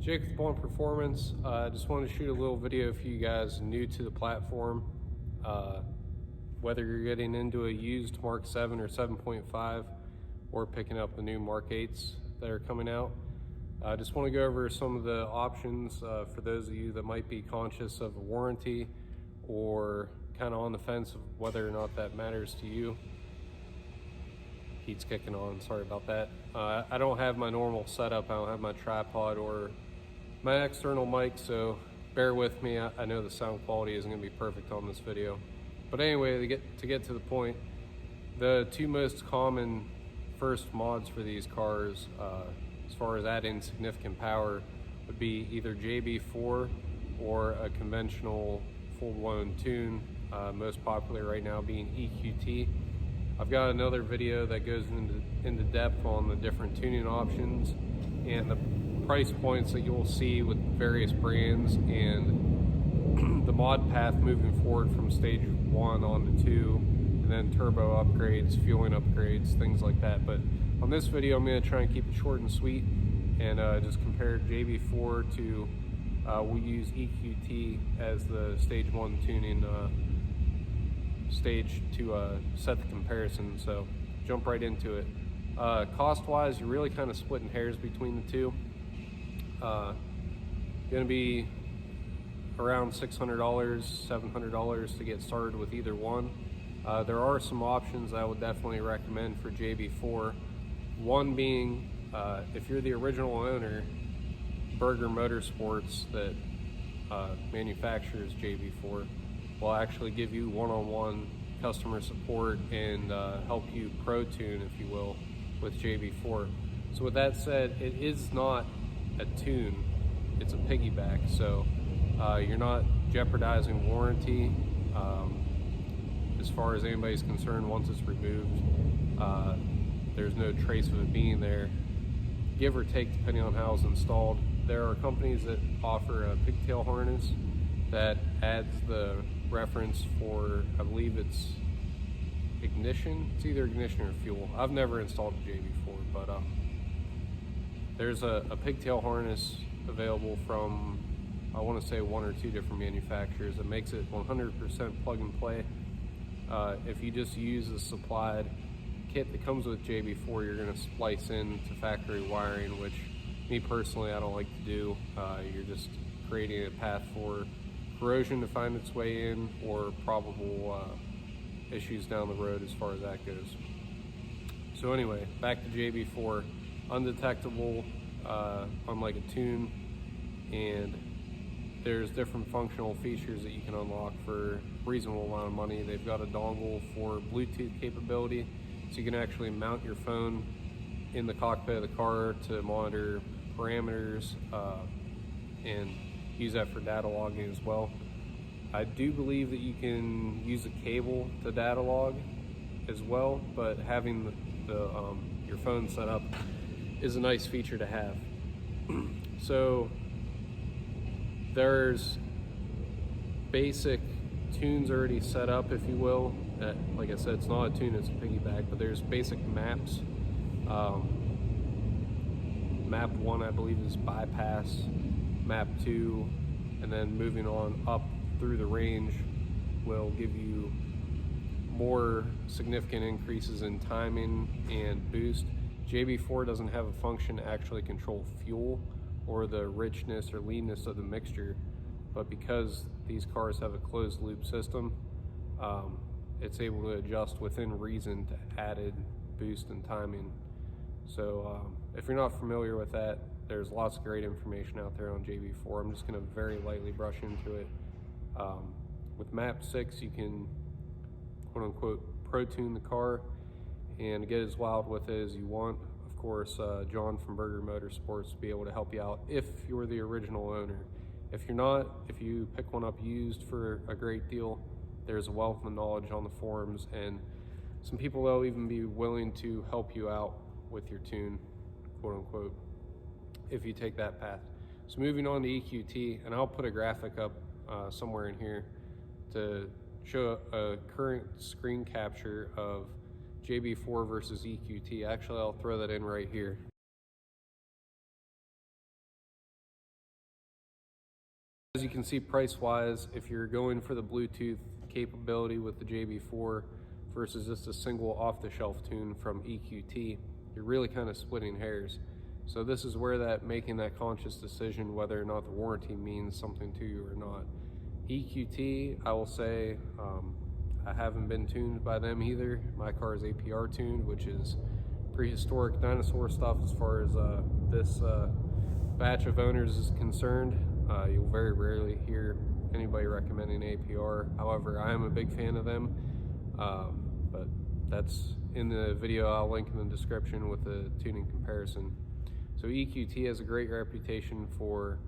Jb4 Performance. I just wanted to shoot a little video for you guys new to the platform. Whether you're getting into a used Mk7 or 7.5 or picking up the new Mk8s that are coming out. I just want to go over some of the options for those of you that might be conscious of a warranty or kind of on the fence of whether or not that matters to you. Heat's kicking on, sorry about that. I don't have my normal setup. I don't have my tripod or my external mic, so bear with me. I know the sound quality isn't gonna be perfect on this video. But anyway, to get to the point, the two most common first mods for these cars, as far as adding significant power, would be either Jb4 or a conventional full-blown tune, most popular right now being EQT. I've got another video that goes into depth on the different tuning options and the price points that you'll see with various brands and the mod path moving forward from stage 1 on to 2, and then turbo upgrades, fueling upgrades, things like that. But on this video, I'm going to try and keep it short and sweet and just compare Jb4 to, we use EQT as the stage 1 tuning stage to set the comparison, so jump right into it. Cost wise, you're really kind of splitting hairs between the two. Gonna be around $600, $700 to get started with either one. There are some options I would definitely recommend for Jb4. One being, if you're the original owner, Berger Motorsports that manufactures Jb4 will actually give you one-on-one customer support and help you pro tune, if you will, with Jb4. So with that said, it is not a tune, it's a piggyback. So you're not jeopardizing warranty as far as anybody's concerned. Once it's removed, there's no trace of it being there, give or take, depending on how it's installed. There are companies that offer a pigtail harness that adds the reference for, I believe it's ignition. It's either ignition or fuel. I've never installed a Jb4, but there's a pigtail harness available from, I want to say, 1 or 2 different manufacturers that makes it 100% plug and play. If you just use the supplied kit that comes with Jb4, you're going to splice into factory wiring, which me personally, I don't like to do. You're just creating a path for corrosion to find its way in, or probable issues down the road as far as that goes. So anyway, back to Jb4. Undetectable, unlike a tune, and there's different functional features that you can unlock for a reasonable amount of money. They've got a dongle for Bluetooth capability, so you can actually mount your phone in the cockpit of the car to monitor parameters and use that for data logging as well. I do believe that you can use a cable to data log as well, but having your phone set up is a nice feature to have. So there's basic tunes already set up, if you will. Like I said, it's not a tune, it's a piggyback, but there's basic maps. Map 1, I believe, is bypass. Map 2, and then moving on up through the range will give you more significant increases in timing and boost. Jb4 doesn't have a function to actually control fuel or the richness or leanness of the mixture, but because these cars have a closed loop system, it's able to adjust within reason to added boost and timing. So if you're not familiar with that, there's lots of great information out there on Jb4. I'm just going to very lightly brush into it. With map 6, you can quote unquote pro tune the car and get as wild with it as you want. Of course, John from Berger Motorsports will be able to help you out if you're the original owner. If you're not, if you pick one up used for a great deal, there's a wealth of knowledge on the forums, and some people will even be willing to help you out with your tune, quote unquote, if you take that path. So moving on to EQT, and I'll put a graphic up somewhere in here to show a current screen capture of Jb4 versus EQT. Actually, I'll throw that in right here. can see, price-wise, if you're going for the Bluetooth capability with the Jb4 versus just a single off-the-shelf tune from EQT, you're really kind of splitting hairs. So this is where that making that conscious decision whether or not the warranty means something to you or not. EQT, I will say, I haven't been tuned by them either. My car is APR tuned, which is prehistoric dinosaur stuff as far as this batch of owners is concerned. You'll very rarely hear anybody recommending APR. However, I am a big fan of them, but that's in the video I'll link in the description with the tuning comparison. So EQT has a great reputation for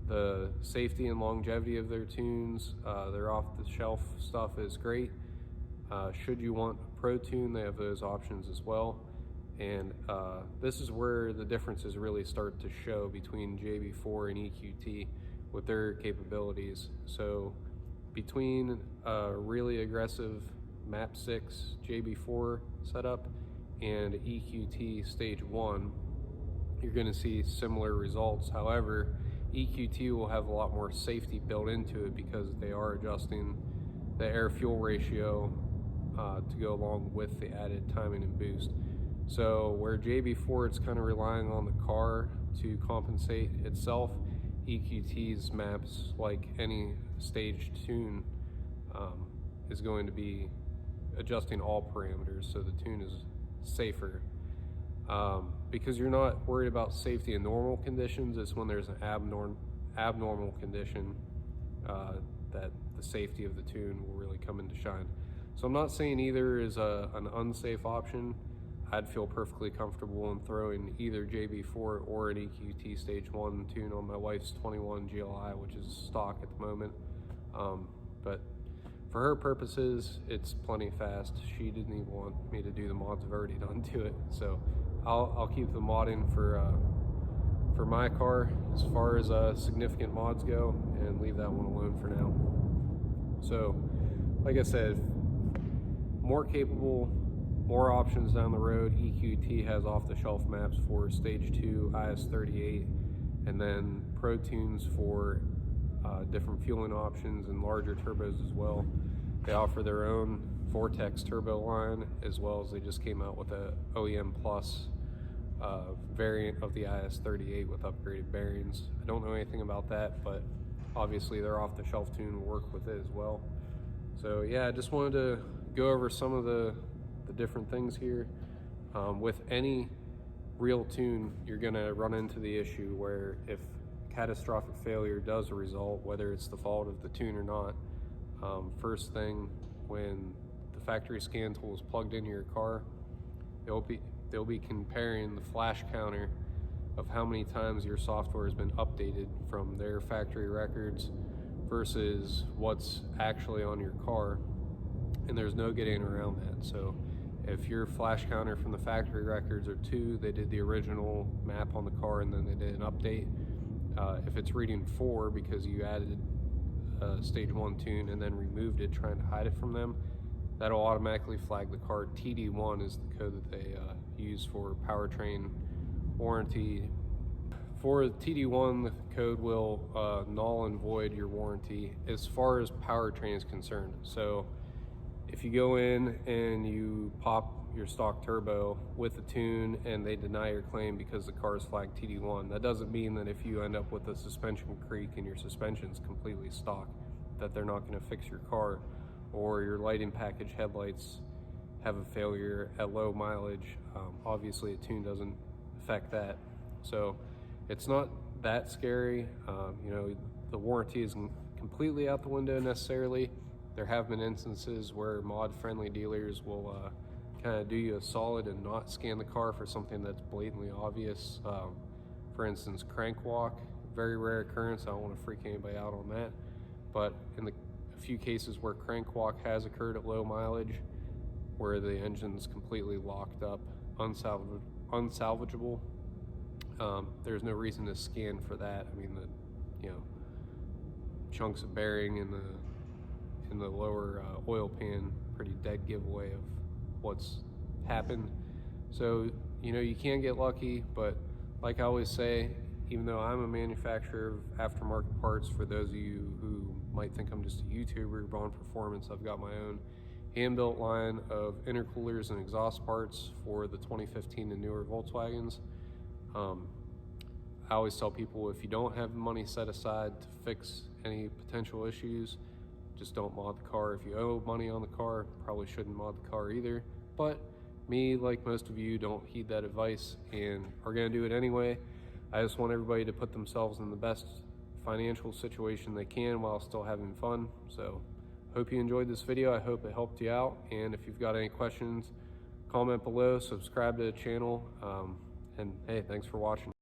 the safety and longevity of their tunes. Their off-the-shelf stuff is great. Should you want a Pro tune, they have those options as well. And this is where the differences really start to show between Jb4 and EQT with their capabilities. So between a really aggressive Map 6 Jb4 setup and EQT Stage 1, you're going to see similar results. However, EQT will have a lot more safety built into it because they are adjusting the air-fuel ratio to go along with the added timing and boost. So where Jb4, it's kind of relying on the car to compensate itself, EQT's maps, like any staged tune, is going to be adjusting all parameters so the tune is safer. Because you're not worried about safety in normal conditions. It's when there's an abnormal condition that the safety of the tune will really come into shine. So I'm not saying either is an unsafe option. I'd feel perfectly comfortable in throwing either Jb4 or an EQT Stage 1 tune on my wife's 21 GLI, which is stock at the moment. But for her purposes, it's plenty fast. She didn't even want me to do the mods. I've already done to it. So I'll keep the modding for my car as far as significant mods go, and leave that one alone for now. So, like I said, more capable, more options down the road. EQT has off-the-shelf maps for Stage 2 IS38, and then Pro tunes for different fueling options and larger turbos as well. They offer their own Vortex turbo line, as well as they just came out with a OEM Plus variant of the IS38 with upgraded bearings. I don't know anything about that, but obviously their off-the-shelf tune will work with it as well. So yeah, I just wanted to go over some of the different things here. With any real tune, you're gonna run into the issue where if catastrophic failure does result, whether it's the fault of the tune or not, first thing, when the factory scan tool is plugged into your car, they'll be comparing the flash counter of how many times your software has been updated from their factory records versus what's actually on your car, and there's no getting around that. So if your flash counter from the factory records are 2, they did the original map on the car and then they did an update. If it's reading 4 because you added a Stage 1 tune and then removed it trying to hide it from them, that'll automatically flag the car. TD1 is the code that they use for powertrain warranty. For TD1, the code will null and void your warranty as far as powertrain is concerned. So if you go in and you pop your stock turbo with a tune and they deny your claim because the car is flagged TD1, that doesn't mean that if you end up with a suspension creak and your suspension's completely stock, that they're not going to fix your car, or your lighting package headlights have a failure at low mileage. Obviously a tune doesn't affect that. So it's not that scary. You know, the warranty isn't completely out the window necessarily. There have been instances where mod-friendly dealers will kind of do you a solid and not scan the car for something that's blatantly obvious. For instance, crank walk, very rare occurrence. I don't want to freak anybody out on that. But in a few cases where crank walk has occurred at low mileage, where the engine's completely locked up, unsalvageable, there's no reason to scan for that. I mean, the chunks of bearing in the lower oil pan, pretty dead giveaway of what's happened. So you can get lucky, but like I always say, even though I'm a manufacturer of aftermarket parts, for those of you who might think I'm just a YouTuber, Bond Performance, I've got my own hand-built line of intercoolers and exhaust parts for the 2015 and newer Volkswagens. I always tell people, if you don't have the money set aside to fix any potential issues, just don't mod the car. If you owe money on the car, probably shouldn't mod the car either. But me, like most of you, don't heed that advice and are gonna do it anyway. I just want everybody to put themselves in the best financial situation they can while still having fun. So hope you enjoyed this video. I hope it helped you out. And if you've got any questions, comment below, subscribe to the channel. And hey, thanks for watching.